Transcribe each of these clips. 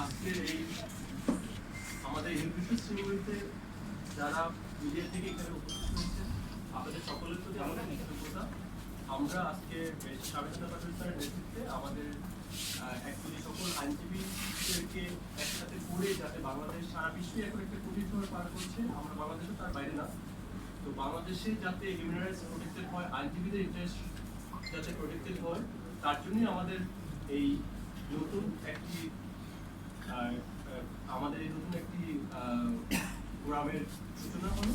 আজকের এই আমাদের ইউনিভার্সিটি শ্রেণীতে যারা মিডিয়া থেকে এখানে উপস্থিত হয়েছেন আপনাদের সকলের প্রতি আমাদের কৃতজ্ঞতা। আমরা আজকে স্বাধীনতা পাকিস্তানের নেতৃত্বে আমাদের অ্যাকচুয়ালি সকল আইনজীবীদেরকে একসাথে করে যাতে বাংলাদেশ সারা বিশ্বে এখন একটা কঠিন সময় পার করছে, আমরা বাংলাদেশে তার বাইরে না, তো বাংলাদেশে যাতে হিউম্যান রাইটস প্রোটেক্টেড হয়, আইনজীবীদের ইন্টারেস্ট যাতে প্রোটেক্টেড হয়, তার জন্যই আমাদের এই নতুন একটি প্রোগ্রামের সূচনা হলো।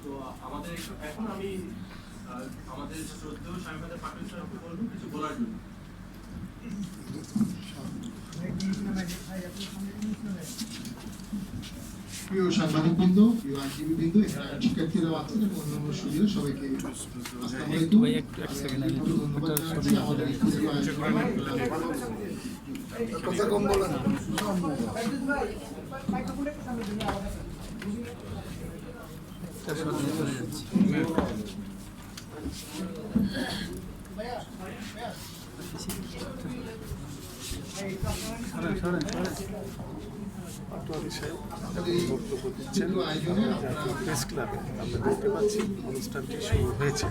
তো আমাদের এখন আমি আমাদের শ্রদ্ধেয় স্বামীবাদের পাটুল সাহেবকে বলবো কিছু বলার জন্য। প্রিয় সাংবাদিকবৃন্দ, প্রিয় আইনজীবীবৃন্দ, এখানে শিক্ষার্থীরাও আছেন এবং অন্যান্য সুদীয় সবাইকে ধন্যবাদ জানাচ্ছি। আমাদের কথা কম বলেন। বক্তব্য দিচ্ছেন প্রেস ক্লাবে আমরা দেখতে পাচ্ছি অনুষ্ঠানটি শুরু হয়েছে।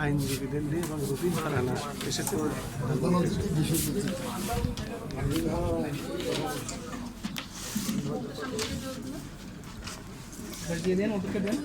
আইনজীবীদের নিয়ে এবং রুবিন ফারহানা এসেছে। দিয়ে দেন, ওদেরকে দেন।